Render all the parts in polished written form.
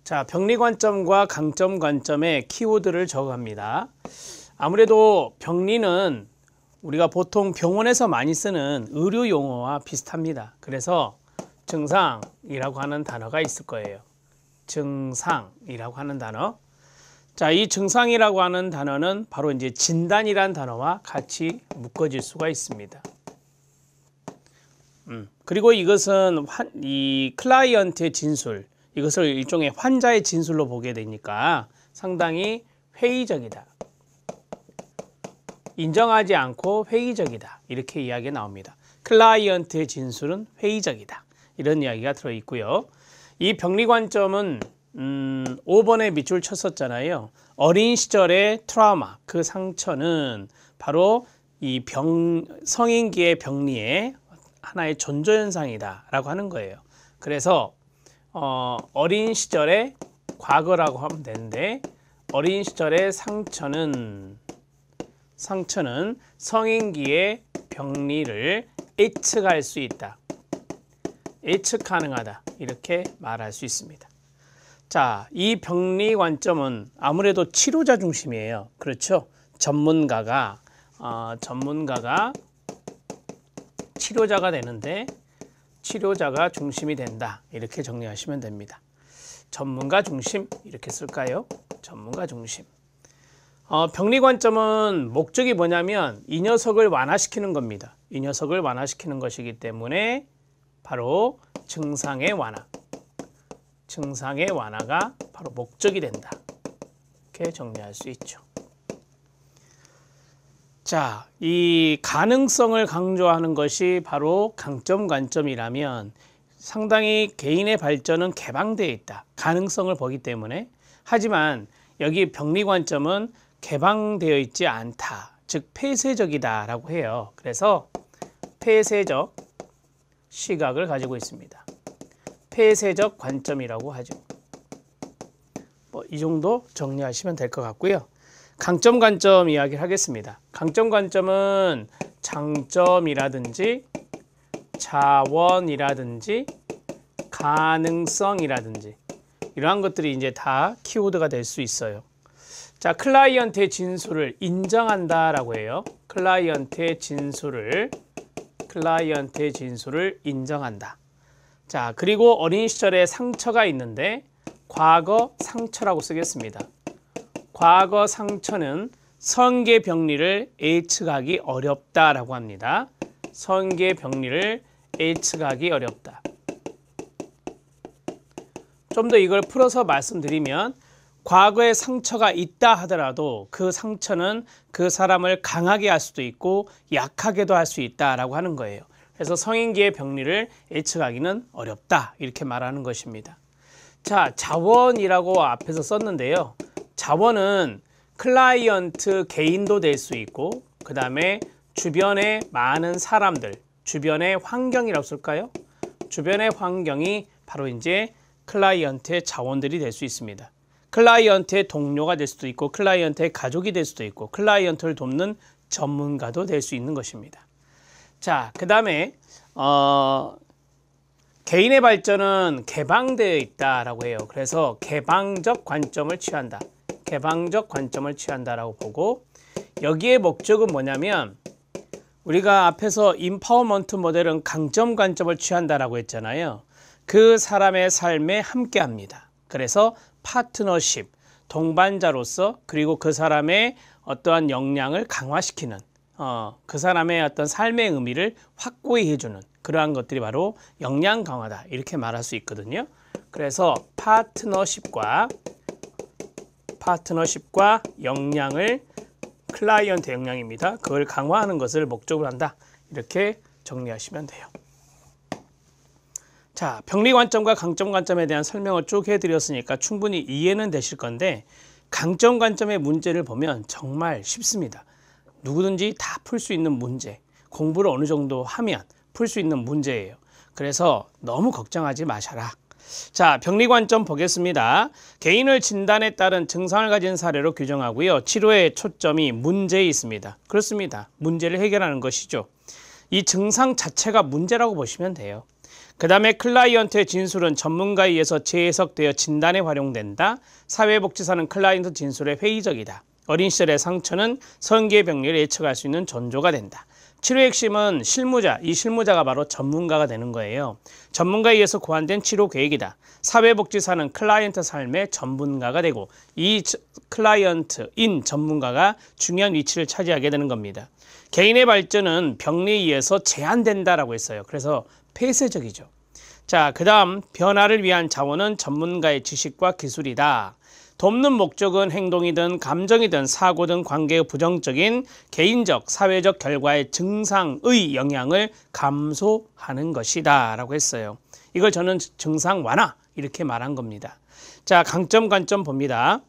자, 병리 관점과 강점 관점의 키워드를 적어갑니다. 아무래도 병리는 우리가 보통 병원에서 많이 쓰는 의료 용어와 비슷합니다. 그래서 증상이라고 하는 단어가 있을 거예요. 증상이라고 하는 단어. 자, 이 증상이라고 하는 단어는 바로 이제 진단이란 단어와 같이 묶어질 수가 있습니다. 그리고 이것은 이 클라이언트의 진술, 이것을 일종의 환자의 진술로 보게 되니까 상당히 회의적이다. 인정하지 않고 회의적이다. 이렇게 이야기가 나옵니다. 클라이언트의 진술은 회의적이다. 이런 이야기가 들어있고요. 이 병리 관점은 5번에 밑줄 쳤었잖아요. 어린 시절의 트라우마, 그 상처는 바로 이 성인기의 병리의 하나의 전조현상이다 라고 하는 거예요. 그래서 어린 시절의 과거라고 하면 되는데, 어린 시절의 상처는 성인기의 병리를 예측할 수 있다. 예측 가능하다. 이렇게 말할 수 있습니다. 자, 이 병리 관점은 아무래도 치료자 중심이에요. 그렇죠? 전문가가 치료자가 되는데 치료자가 중심이 된다. 이렇게 정리하시면 됩니다. 전문가 중심 이렇게 쓸까요? 전문가 중심. 병리 관점은 목적이 뭐냐면 이 녀석을 완화시키는 겁니다. 이 녀석을 완화시키는 것이기 때문에 바로 증상의 완화가 바로 목적이 된다. 이렇게 정리할 수 있죠. 자, 이 가능성을 강조하는 것이 바로 강점 관점이라면 상당히 개인의 발전은 개방되어 있다. 가능성을 보기 때문에. 하지만 여기 병리 관점은 개방되어 있지 않다. 즉 폐쇄적이다 라고 해요. 그래서 폐쇄적 시각을 가지고 있습니다. 폐쇄적 관점이라고 하죠. 이 정도 정리하시면 될 것 같고요. 강점 관점 이야기를 하겠습니다. 강점 관점은 장점이라든지 자원이라든지 가능성이라든지 이러한 것들이 이제 다 키워드가 될 수 있어요. 자, 클라이언트의 진술을 인정한다라고 해요. 클라이언트의 진술을 인정한다. 자, 그리고 어린 시절에 상처가 있는데 과거 상처라고 쓰겠습니다. 과거 상처는 성계 병리를 예측하기 어렵다라고 합니다. 성계 병리를 예측하기 어렵다. 좀 더 이걸 풀어서 말씀드리면 과거에 상처가 있다 하더라도 그 상처는 그 사람을 강하게 할 수도 있고 약하게도 할 수 있다라고 하는 거예요. 그래서 성인기의 병리를 예측하기는 어렵다 이렇게 말하는 것입니다. 자, 자원이라고 앞에서 썼는데요. 자원은 클라이언트 개인도 될 수 있고 그 다음에 주변의 많은 사람들, 주변의 환경이라고 쓸까요? 주변의 환경이 바로 이제 클라이언트의 자원들이 될 수 있습니다. 클라이언트의 동료가 될 수도 있고 클라이언트의 가족이 될 수도 있고 클라이언트를 돕는 전문가도 될 수 있는 것입니다. 자, 그 다음에 개인의 발전은 개방되어 있다라고 해요. 그래서 개방적 관점을 취한다. 개방적 관점을 취한다라고 보고 여기에 목적은 뭐냐면 우리가 앞에서 임파워먼트 모델은 강점 관점을 취한다라고 했잖아요. 그 사람의 삶에 함께합니다. 그래서 파트너십, 동반자로서 그리고 그 사람의 어떠한 역량을 강화시키는 그 사람의 어떤 삶의 의미를 확고히 해주는 그러한 것들이 바로 역량 강화다 이렇게 말할 수 있거든요. 그래서 파트너십과 역량을 클라이언트 역량입니다. 그걸 강화하는 것을 목적으로 한다. 이렇게 정리하시면 돼요. 자, 병리 관점과 강점 관점에 대한 설명을 쭉 해드렸으니까 충분히 이해는 되실 건데 강점 관점의 문제를 보면 정말 쉽습니다. 누구든지 다 풀 수 있는 문제, 공부를 어느 정도 하면 풀 수 있는 문제예요. 그래서 너무 걱정하지 마셔라. 자, 병리 관점 보겠습니다. 개인을 진단에 따른 증상을 가진 사례로 규정하고요. 치료의 초점이 문제에 있습니다. 그렇습니다. 문제를 해결하는 것이죠. 이 증상 자체가 문제라고 보시면 돼요. 그 다음에 클라이언트의 진술은 전문가에 의해서 재해석되어 진단에 활용된다. 사회복지사는 클라이언트 진술에 회의적이다. 어린 시절의 상처는 성기의 병리를 예측할 수 있는 전조가 된다. 치료의 핵심은 실무자, 이 실무자가 바로 전문가가 되는 거예요. 전문가에 의해서 고안된 치료 계획이다. 사회복지사는 클라이언트 삶의 전문가가 되고 이 클라이언트인 전문가가 중요한 위치를 차지하게 되는 겁니다. 개인의 발전은 병리에 의해서 제한된다라고 했어요. 그래서 폐쇄적이죠. 자, 그 다음 변화를 위한 자원은 전문가의 지식과 기술이다. 돕는 목적은 행동이든 감정이든 사고든 관계의 부정적인 개인적, 사회적 결과의 증상의 영향을 감소하는 것이다 라고 했어요. 이걸 저는 증상 완화 이렇게 말한 겁니다. 자, 강점, 관점 봅니다.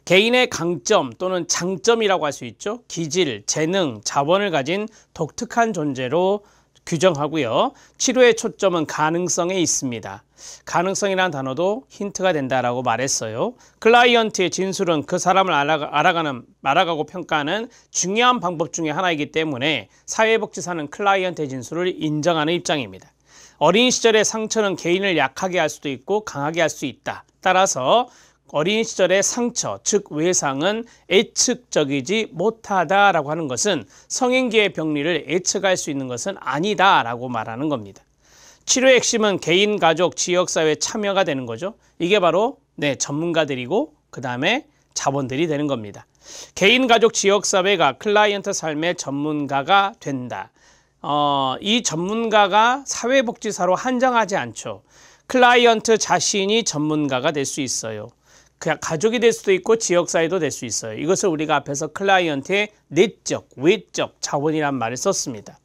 개인의 강점 또는 장점이라고 할 수 있죠. 기질, 재능, 자원을 가진 독특한 존재로 규정하고요. 치료의 초점은 가능성에 있습니다. 가능성이라는 단어도 힌트가 된다라고 말했어요. 클라이언트의 진술은 그 사람을 알아가고 평가하는 중요한 방법 중에 하나이기 때문에 사회복지사는 클라이언트의 진술을 인정하는 입장입니다. 어린 시절의 상처는 개인을 약하게 할 수도 있고 강하게 할 수 있다. 따라서 어린 시절의 상처, 즉 외상은 예측적이지 못하다라고 하는 것은 성인기의 병리를 예측할 수 있는 것은 아니다라고 말하는 겁니다. 치료의 핵심은 개인, 가족, 지역사회 참여가 되는 거죠. 이게 바로 전문가들이고 그 다음에 자본들이 되는 겁니다. 개인, 가족, 지역사회가 클라이언트 삶의 전문가가 된다. 이 전문가가 사회복지사로 한정하지 않죠. 클라이언트 자신이 전문가가 될 수 있어요. 그냥 가족이 될 수도 있고 지역사회도 될 수 있어요. 이것을 우리가 앞에서 클라이언트의 내적, 외적 자원이란 말을 썼습니다.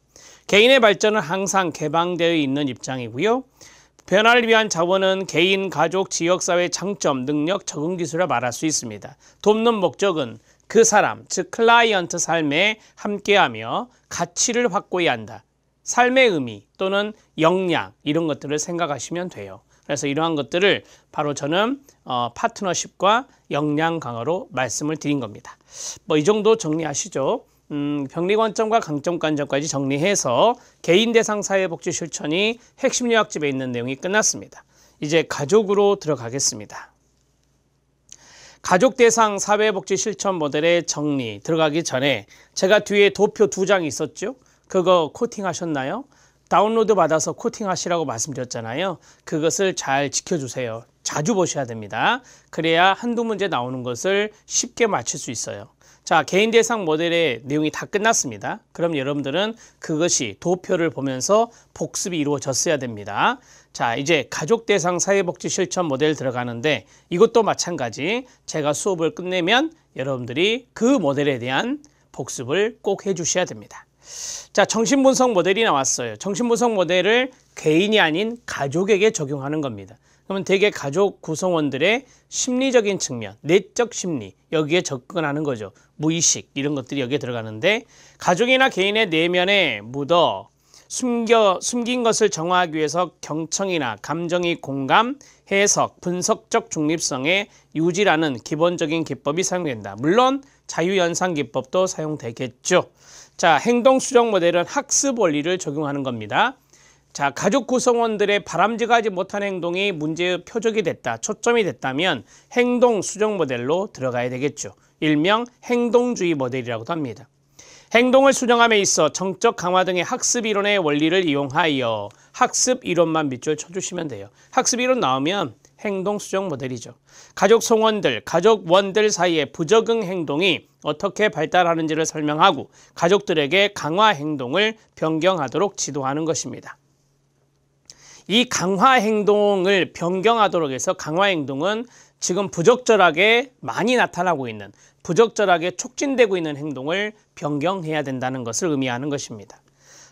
개인의 발전은 항상 개방되어 있는 입장이고요. 변화를 위한 자원은 개인, 가족, 지역사회의 장점, 능력, 적응 기술을 말할 수 있습니다. 돕는 목적은 그 사람, 즉 클라이언트 삶에 함께하며 가치를 확보해야 한다. 삶의 의미 또는 역량 이런 것들을 생각하시면 돼요. 그래서 이러한 것들을 바로 저는 파트너십과 역량 강화로 말씀을 드린 겁니다. 이 정도 정리하시죠. 병리 관점과 강점 관점까지 정리해서 개인 대상 사회복지 실천이 핵심 요약집에 있는 내용이 끝났습니다. 이제 가족으로 들어가겠습니다. 가족 대상 사회복지 실천 모델의 정리 들어가기 전에 제가 뒤에 도표 2장이 있었죠. 그거 코팅하셨나요? 다운로드 받아서 코팅하시라고 말씀드렸잖아요. 그것을 잘 지켜주세요. 자주 보셔야 됩니다. 그래야 한두 문제 나오는 것을 쉽게 맞출 수 있어요. 자, 개인 대상 모델의 내용이 다 끝났습니다. 그럼 여러분들은 그것이 도표를 보면서 복습이 이루어졌어야 됩니다. 자, 이제 가족 대상 사회복지 실천 모델 들어가는데 이것도 마찬가지 제가 수업을 끝내면 여러분들이 그 모델에 대한 복습을 꼭 해주셔야 됩니다. 자, 정신분석 모델이 나왔어요. 정신분석 모델을 개인이 아닌 가족에게 적용하는 겁니다. 그러면 대개 가족 구성원들의 심리적인 측면, 내적 심리 여기에 접근하는 거죠. 무의식 이런 것들이 여기에 들어가는데 가족이나 개인의 내면에 묻어 숨긴 것을 정화하기 위해서 경청이나 감정의 공감, 해석, 분석적 중립성의 유지라는 기본적인 기법이 사용된다. 물론 자유연상 기법도 사용되겠죠. 자, 행동 수정 모델은 학습 원리를 적용하는 겁니다. 자, 가족 구성원들의 바람직하지 못한 행동이 문제의 표적이 됐다, 초점이 됐다면 행동 수정 모델로 들어가야 되겠죠. 일명 행동주의 모델이라고도 합니다. 행동을 수정함에 있어 정적 강화 등의 학습 이론의 원리를 이용하여 학습 이론만 밑줄 쳐주시면 돼요. 학습 이론 나오면 행동 수정 모델이죠. 가족 성원들, 가족원들 사이의 부적응 행동이 어떻게 발달하는지를 설명하고 가족들에게 강화 행동을 변경하도록 지도하는 것입니다. 이 강화 행동을 변경하도록 해서 강화 행동은 지금 부적절하게 많이 나타나고 있는, 부적절하게 촉진되고 있는 행동을 변경해야 된다는 것을 의미하는 것입니다.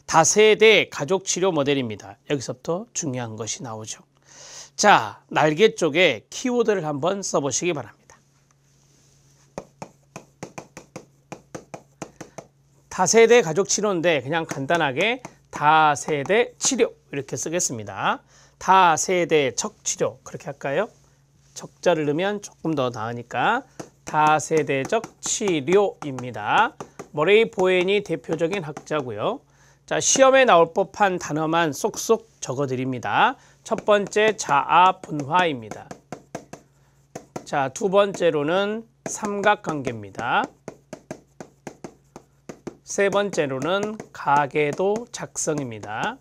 다세대 가족치료 모델입니다. 여기서부터 중요한 것이 나오죠. 자, 날개 쪽에 키워드를 한번 써보시기 바랍니다. 다세대 가족치료인데 그냥 간단하게 다세대 치료 이렇게 쓰겠습니다. 다세대적 치료 그렇게 할까요? 적자를 넣으면 조금 더 나으니까 다세대적 치료입니다. 머레이 보웬이 대표적인 학자고요. 자, 시험에 나올 법한 단어만 쏙쏙 적어 드립니다. 첫 번째 자아 분화입니다. 자, 두 번째로는 삼각관계입니다. 세 번째로는 가계도 작성입니다.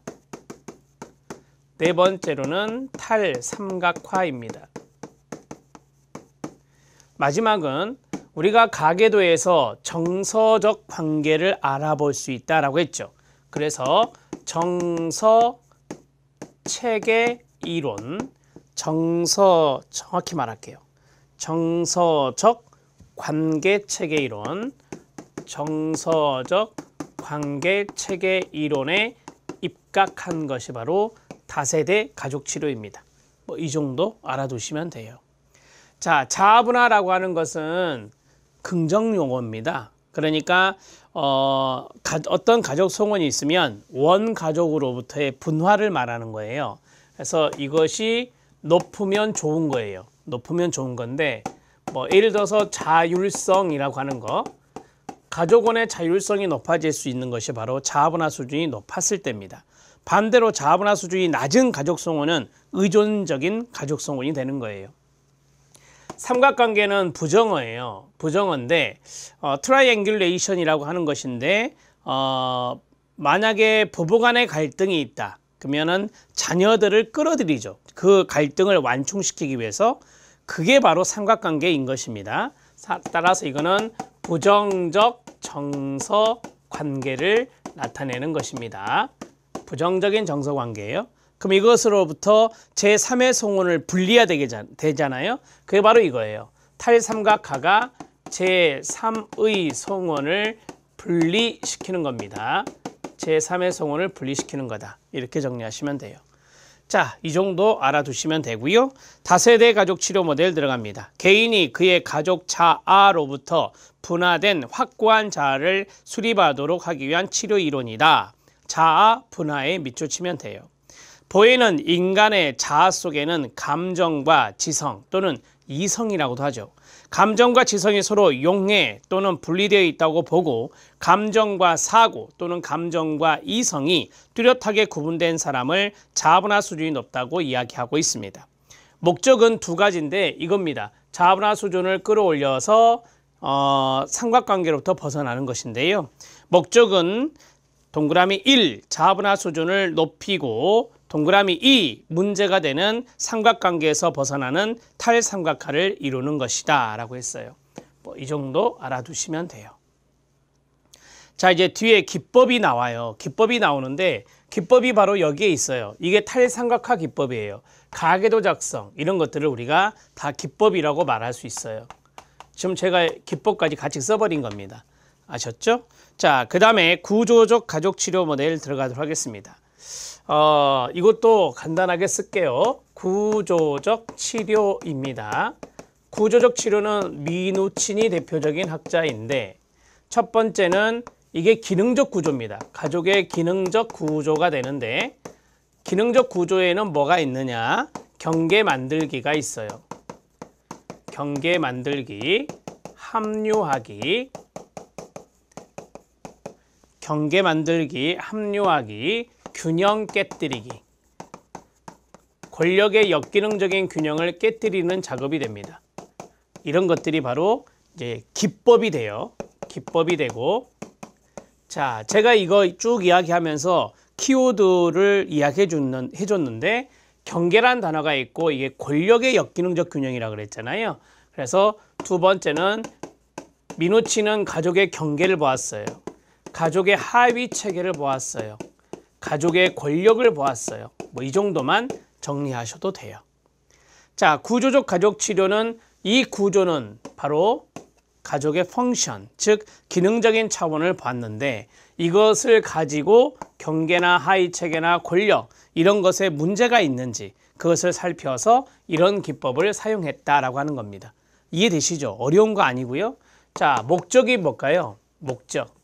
네 번째로는 탈삼각화입니다. 마지막은 우리가 가계도에서 정서적 관계를 알아볼 수 있다라고 했죠. 그래서 정서 체계 이론, 정확히 말할게요. 정서적 관계 체계 이론, 정서적 관계 체계 이론에 입각한 것이 바로 다세대 가족 치료입니다. 이 정도 알아두시면 돼요. 자, 자아분화라고 하는 것은 긍정 용어입니다. 그러니까 어떤 가족 성원이 있으면 원 가족으로부터의 분화를 말하는 거예요. 그래서 이것이 높으면 좋은 거예요. 높으면 좋은 건데 예를 들어서 자율성이라고 하는 거, 가족원의 자율성이 높아질 수 있는 것이 바로 자아분화 수준이 높았을 때입니다. 반대로 자아분화 수준이 낮은 가족 성원은 의존적인 가족 성원이 되는 거예요. 삼각관계는 부정어예요. 부정어인데 트라이앵귤레이션이라고 하는 것인데 만약에 부부간의 갈등이 있다. 그러면은 자녀들을 끌어들이죠. 그 갈등을 완충시키기 위해서. 그게 바로 삼각관계인 것입니다. 따라서 이거는 부정적 정서 관계를 나타내는 것입니다. 부정적인 정서 관계예요. 그럼 이것으로부터 제3의 성원을 분리해야 되잖아요. 그게 바로 이거예요. 탈삼각화가 제3의 성원을 분리시키는 겁니다. 제3의 성원을 분리시키는 거다. 이렇게 정리하시면 돼요. 자, 이 정도 알아두시면 되고요. 다세대 가족 치료 모델 들어갑니다. 개인이 그의 가족 자아로부터 분화된 확고한 자아를 수립하도록 하기 위한 치료 이론이다. 자아 분화에 밑줄치면 돼요. 보이는 인간의 자아 속에는 감정과 지성 또는 이성이라고도 하죠. 감정과 지성이 서로 용해 또는 분리되어 있다고 보고 감정과 사고 또는 감정과 이성이 뚜렷하게 구분된 사람을 자아분화 수준이 높다고 이야기하고 있습니다. 목적은 두 가지인데 이겁니다. 자아분화 수준을 끌어올려서 삼각관계로부터 벗어나는 것인데요. 목적은 동그라미 1, 자아분화 수준을 높이고 동그라미 2, 문제가 되는 삼각관계에서 벗어나는 탈삼각화를 이루는 것이다 라고 했어요. 이 정도 알아두시면 돼요. 자, 이제 뒤에 기법이 나와요. 기법이 나오는데 기법이 바로 여기에 있어요. 이게 탈삼각화 기법이에요. 가계도 작성 이런 것들을 우리가 다 기법이라고 말할 수 있어요. 지금 제가 기법까지 같이 써버린 겁니다. 아셨죠? 자, 그 다음에 구조적 가족 치료 모델 들어가도록 하겠습니다. 이것도 간단하게 쓸게요. 구조적 치료입니다. 구조적 치료는 미누친이 대표적인 학자인데 첫 번째는 이게 기능적 구조입니다. 가족의 기능적 구조가 되는데 기능적 구조에는 뭐가 있느냐? 경계 만들기가 있어요. 경계 만들기, 합류하기, 경계 만들기, 합류하기, 균형 깨뜨리기. 권력의 역기능적인 균형을 깨뜨리는 작업이 됩니다. 이런 것들이 바로 이제 기법이 돼요. 기법이 되고, 자, 제가 이거 쭉 이야기하면서 키워드를 해줬는데 경계란 단어가 있고 이게 권력의 역기능적 균형이라고 그랬잖아요. 그래서 두 번째는 미누치는 가족의 경계를 보았어요. 가족의 하위 체계를 보았어요. 가족의 권력을 보았어요. 이 정도만 정리하셔도 돼요. 자, 구조적 가족 치료는 이 구조는 바로 가족의 펑션, 즉 기능적인 차원을 봤는데 이것을 가지고 경계나 하위 체계나 권력 이런 것에 문제가 있는지 그것을 살펴서 이런 기법을 사용했다라고 하는 겁니다. 이해되시죠? 어려운 거 아니고요. 자, 목적이 뭘까요? 목적.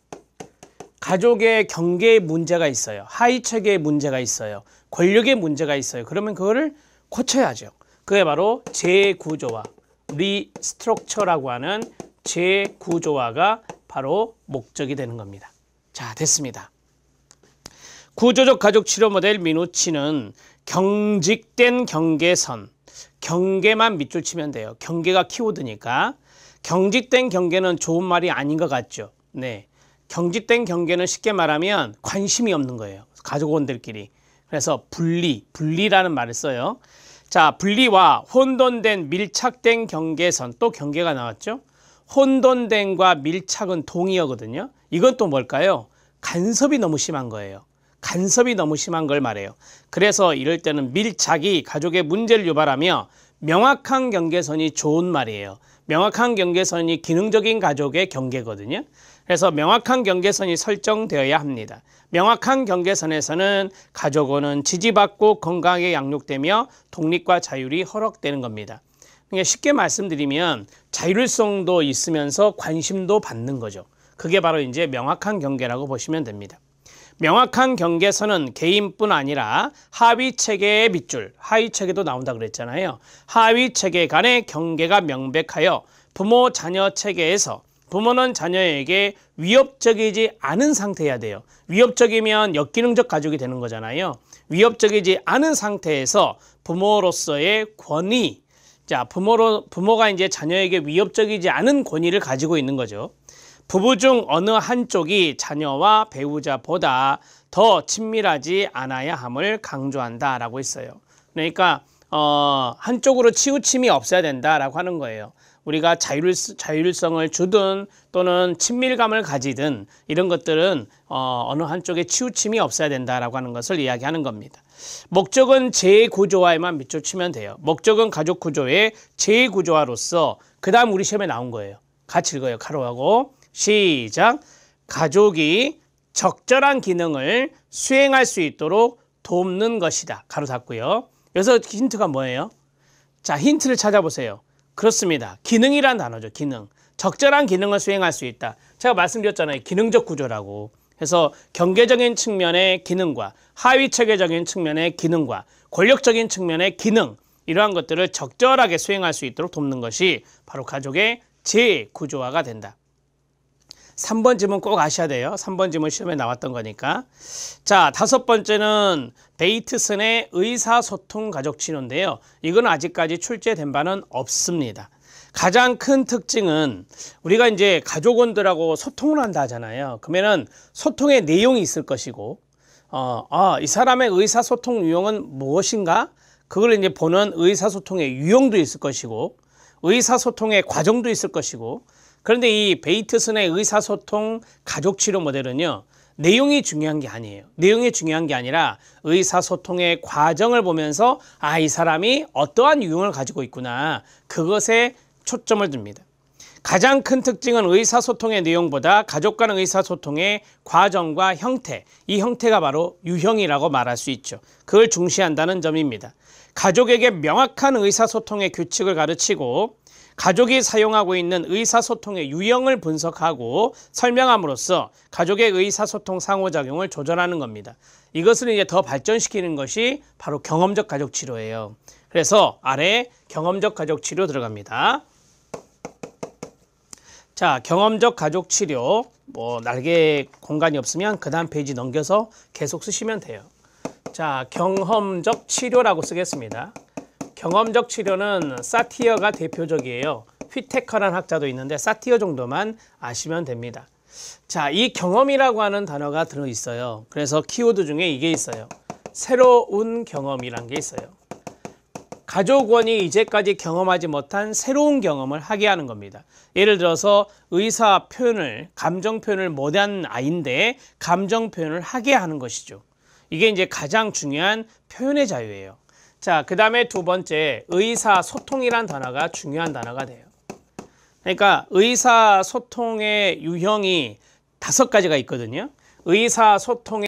가족의 경계에 문제가 있어요. 하위 체계에 문제가 있어요. 권력에 문제가 있어요. 그러면 그거를 고쳐야죠. 그게 바로 재구조화, 리스트럭처라고 하는 재구조화가 바로 목적이 되는 겁니다. 자, 됐습니다. 구조적 가족 치료 모델 미누치는 경직된 경계선, 경계만 밑줄 치면 돼요. 경계가 키워드니까. 경직된 경계는 좋은 말이 아닌 것 같죠. 네, 경직된 경계는 쉽게 말하면 관심이 없는 거예요. 가족원들끼리. 그래서 분리라는 말을 써요. 자, 분리와 혼돈된 밀착된 경계선, 또 경계가 나왔죠. 혼돈된과 밀착은 동의어거든요. 이건 또 뭘까요? 간섭이 너무 심한 거예요. 간섭이 너무 심한 걸 말해요. 그래서 이럴 때는 밀착이 가족의 문제를 유발하며 명확한 경계선이 좋은 말이에요. 명확한 경계선이 기능적인 가족의 경계거든요. 그래서 명확한 경계선이 설정되어야 합니다. 명확한 경계선에서는 가족원은 지지받고 건강하게 양육되며 독립과 자율이 허락되는 겁니다. 그러니까 쉽게 말씀드리면 자율성도 있으면서 관심도 받는 거죠. 그게 바로 이제 명확한 경계라고 보시면 됩니다. 명확한 경계선은 개인뿐 아니라 하위 체계의 밑줄, 하위 체계도 나온다 그랬잖아요. 하위 체계 간의 경계가 명백하여 부모 자녀 체계에서 부모는 자녀에게 위협적이지 않은 상태여야 돼요. 위협적이면 역기능적 가족이 되는 거잖아요. 위협적이지 않은 상태에서 부모로서의 권위, 자, 부모가 이제 자녀에게 위협적이지 않은 권위를 가지고 있는 거죠. 부부 중 어느 한쪽이 자녀와 배우자보다 더 친밀하지 않아야 함을 강조한다라고 했어요. 그러니까 한쪽으로 치우침이 없어야 된다라고 하는 거예요. 우리가 자율성을 주든 또는 친밀감을 가지든 이런 것들은 어느 한쪽에 치우침이 없어야 된다라고 하는 것을 이야기하는 겁니다. 목적은 재구조화에만 밑줄 치면 돼요. 목적은 가족 구조의 재구조화로서, 그 다음 우리 시험에 나온 거예요. 같이 읽어요. 가로하고 시작. 가족이 적절한 기능을 수행할 수 있도록 돕는 것이다. 가로 닫고요. 여기서 힌트가 뭐예요? 자, 힌트를 찾아보세요. 그렇습니다. 기능이란 단어죠. 기능. 적절한 기능을 수행할 수 있다. 제가 말씀드렸잖아요. 기능적 구조라고. 그래서 경계적인 측면의 기능과 하위 체계적인 측면의 기능과 권력적인 측면의 기능, 이러한 것들을 적절하게 수행할 수 있도록 돕는 것이 바로 가족의 재구조화가 된다. 3번 지문 꼭 아셔야 돼요. 3번 지문 시험에 나왔던 거니까. 자, 5번째는 베이트슨의 의사소통 가족치료인데요. 이건 아직까지 출제된 바는 없습니다. 가장 큰 특징은 우리가 이제 가족원들하고 소통을 한다 하잖아요. 그러면은 소통의 내용이 있을 것이고, 이 사람의 의사소통 유형은 무엇인가? 그걸 이제 보는 의사소통의 유형도 있을 것이고, 의사소통의 과정도 있을 것이고, 그런데 이 베이트슨의 의사소통 가족치료 모델은요, 내용이 중요한 게 아니에요. 내용이 중요한 게 아니라 의사소통의 과정을 보면서 이 사람이 어떠한 유형을 가지고 있구나, 그것에 초점을 둡니다. 가장 큰 특징은 의사소통의 내용보다 가족 간의 의사소통의 과정과 형태, 이 형태가 바로 유형이라고 말할 수 있죠. 그걸 중시한다는 점입니다. 가족에게 명확한 의사소통의 규칙을 가르치고 가족이 사용하고 있는 의사소통의 유형을 분석하고 설명함으로써 가족의 의사소통 상호작용을 조절하는 겁니다. 이것을 이제 더 발전시키는 것이 바로 경험적 가족치료예요. 그래서 아래 경험적 가족치료 들어갑니다. 자, 경험적 가족치료, 날개 공간이 없으면 그 다음 페이지 넘겨서 계속 쓰시면 돼요. 자, 경험적 치료라고 쓰겠습니다. 경험적 치료는 사티어가 대표적이에요. 휘테커라는 학자도 있는데 사티어 정도만 아시면 됩니다. 자, 이 경험이라고 하는 단어가 들어있어요. 그래서 키워드 중에 이게 있어요. 새로운 경험이란 게 있어요. 가족원이 이제까지 경험하지 못한 새로운 경험을 하게 하는 겁니다. 예를 들어서 의사 표현을, 감정 표현을 못한 아이인데 감정 표현을 하게 하는 것이죠. 이게 이제 가장 중요한 표현의 자유예요. 자, 그 다음에 두 번째, 의사소통이란 단어가 중요한 단어가 돼요. 그러니까 의사소통의 유형이 5가지가 있거든요. 의사소통의